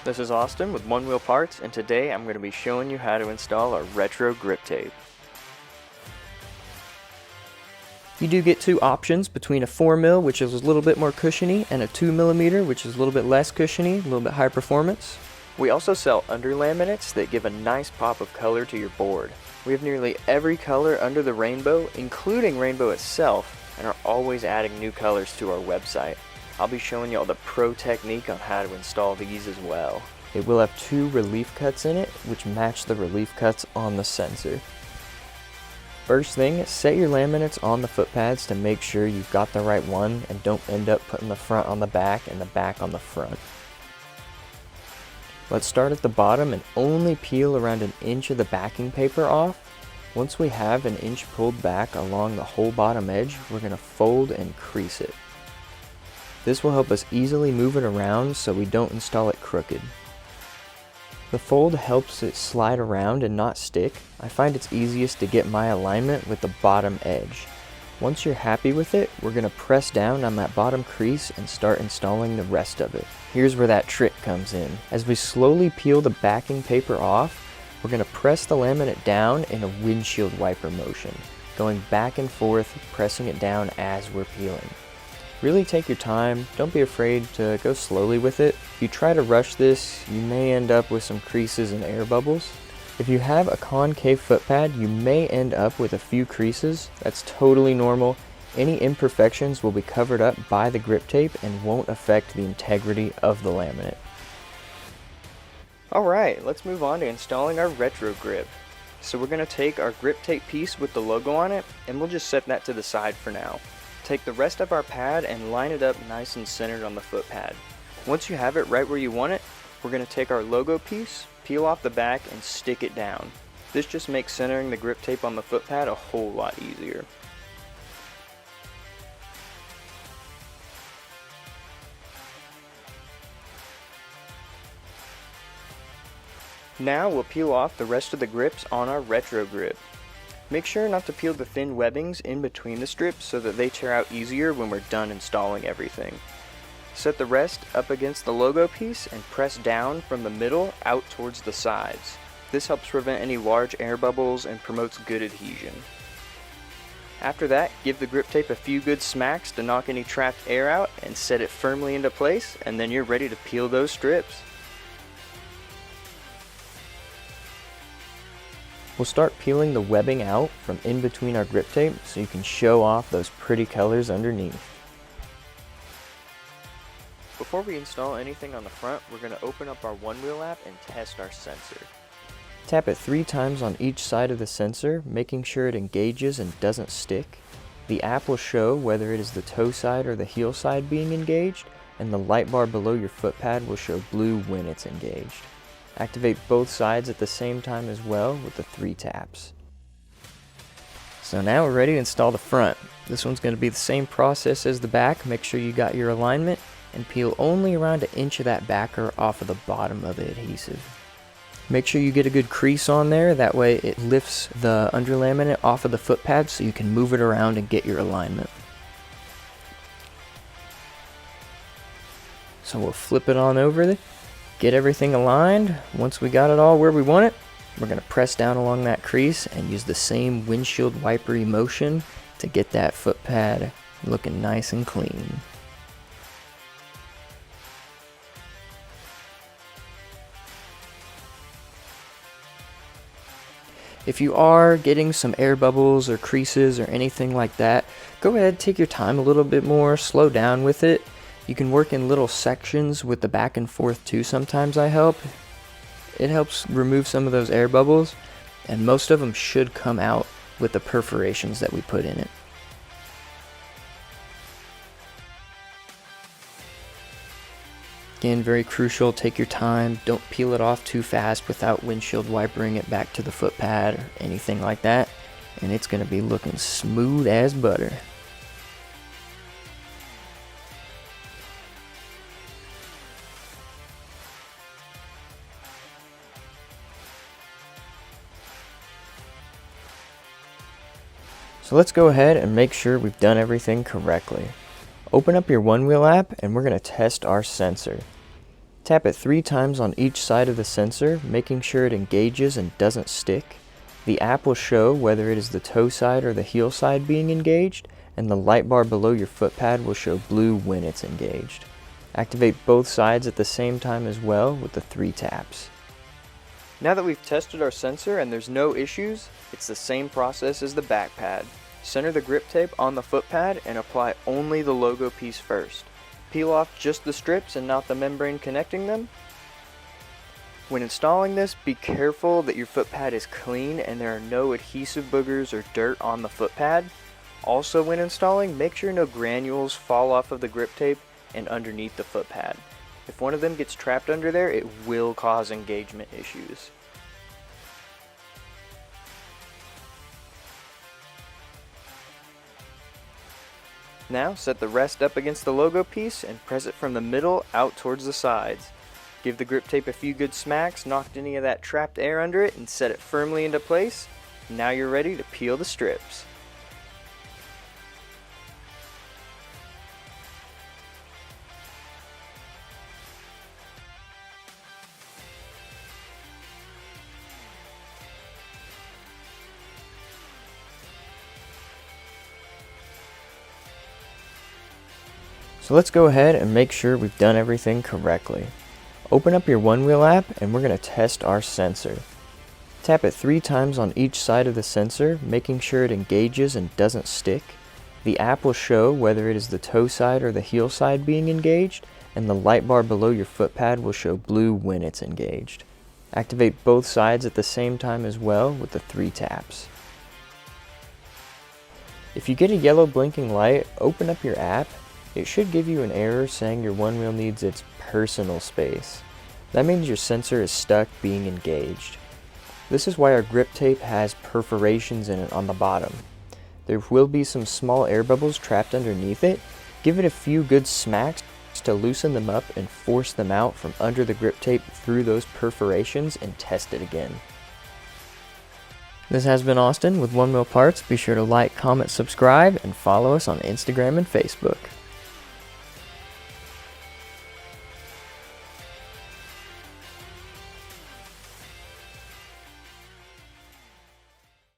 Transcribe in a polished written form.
This is Austin with Onewheel Parts, and today I'm going to be showing you how to install our retro grip tape. You do get two options between a 4mm, which is a little bit more cushiony, and a 2mm, which is a little bit less cushiony, a little bit higher performance. We also sell underlaminates that give a nice pop of color to your board. We have nearly every color under the rainbow, including rainbow itself, and are always adding new colors to our website. I'll be showing you all the pro technique on how to install these as well. It will have two relief cuts in it, which match the relief cuts on the sensor. First thing, set your laminates on the foot pads to make sure you've got the right one and don't end up putting the front on the back and the back on the front. Let's start at the bottom and only peel around an inch of the backing paper off. Once we have an inch pulled back along the whole bottom edge, we're going to fold and crease it. This will help us easily move it around so we don't install it crooked. The fold helps it slide around and not stick. I find it's easiest to get my alignment with the bottom edge. Once you're happy with it, we're going to press down on that bottom crease and start installing the rest of it. Here's where that trick comes in. As we slowly peel the backing paper off, we're going to press the laminate down in a windshield wiper motion, going back and forth, pressing it down as we're peeling. Really take your time, don't be afraid to go slowly with it. If you try to rush this, you may end up with some creases and air bubbles. If you have a concave foot pad, you may end up with a few creases. That's totally normal. Any imperfections will be covered up by the grip tape and won't affect the integrity of the laminate. Alright, let's move on to installing our retro grip. So we're going to take our grip tape piece with the logo on it, and we'll just set that to the side for now. Take the rest of our pad and line it up nice and centered on the foot pad. Once you have it right where you want it, we're going to take our logo piece, peel off the back, and stick it down. This just makes centering the grip tape on the foot pad a whole lot easier. Now we'll peel off the rest of the grips on our retro grip. Make sure not to peel the thin webbings in between the strips so that they tear out easier when we're done installing everything. Set the rest up against the logo piece and press down from the middle out towards the sides. This helps prevent any large air bubbles and promotes good adhesion. After that, give the grip tape a few good smacks to knock any trapped air out and set it firmly into place, and then you're ready to peel those strips. We'll start peeling the webbing out from in between our grip tape so you can show off those pretty colors underneath. Before we install anything on the front, we're going to open up our Onewheel app and test our sensor. Tap it 3 times on each side of the sensor, making sure it engages and doesn't stick. The app will show whether it is the toe side or the heel side being engaged, and the light bar below your foot pad will show blue when it's engaged. Activate both sides at the same time as well with the 3 taps. So now we're ready to install the front. This one's going to be the same process as the back. Make sure you got your alignment and peel only around an inch of that backer off of the bottom of the adhesive. Make sure you get a good crease on there, that way it lifts the underlaminate off of the foot pad so you can move it around and get your alignment. So we'll flip it on over there. Get everything aligned. Once we got it all where we want it, we're going to press down along that crease and use the same windshield wipery motion to get that foot pad looking nice and clean. If you are getting some air bubbles or creases or anything like that, go ahead, take your time a little bit more, slow down with it. You can work in little sections with the back and forth too. Sometimes I help. It helps remove some of those air bubbles, and most of them should come out with the perforations that we put in it. Again, very crucial, take your time. Don't peel it off too fast without windshield wipering it back to the foot pad or anything like that, and it's going to be looking smooth as butter. So let's go ahead and make sure we've done everything correctly. Open up your Onewheel app and we're going to test our sensor. Tap it 3 times on each side of the sensor, making sure it engages and doesn't stick. The app will show whether it is the toe side or the heel side being engaged, and the light bar below your foot pad will show blue when it's engaged. Activate both sides at the same time as well with the 3 taps. Now that we've tested our sensor and there's no issues, it's the same process as the back pad. Center the grip tape on the foot pad and apply only the logo piece first. Peel off just the strips and not the membrane connecting them. When installing this, be careful that your foot pad is clean and there are no adhesive boogers or dirt on the foot pad. Also, when installing, make sure no granules fall off of the grip tape and underneath the foot pad. If one of them gets trapped under there, it will cause engagement issues. Now set the rest up against the logo piece and press it from the middle out towards the sides. Give the grip tape a few good smacks, knocked any of that trapped air under it, and set it firmly into place. Now you're ready to peel the strips. So let's go ahead and make sure we've done everything correctly. Open up your Onewheel app and we're going to test our sensor. Tap it 3 times on each side of the sensor, making sure it engages and doesn't stick. The app will show whether it is the toe side or the heel side being engaged, and the light bar below your foot pad will show blue when it's engaged. Activate both sides at the same time as well with the 3 taps. If you get a yellow blinking light, open up your app. It should give you an error saying your Onewheel needs its personal space. That means your sensor is stuck being engaged. This is why our grip tape has perforations in it on the bottom. There will be some small air bubbles trapped underneath it. Give it a few good smacks to loosen them up and force them out from under the grip tape through those perforations and test it again. This has been Austin with Onewheel Parts. Be sure to like, comment, subscribe, and follow us on Instagram and Facebook.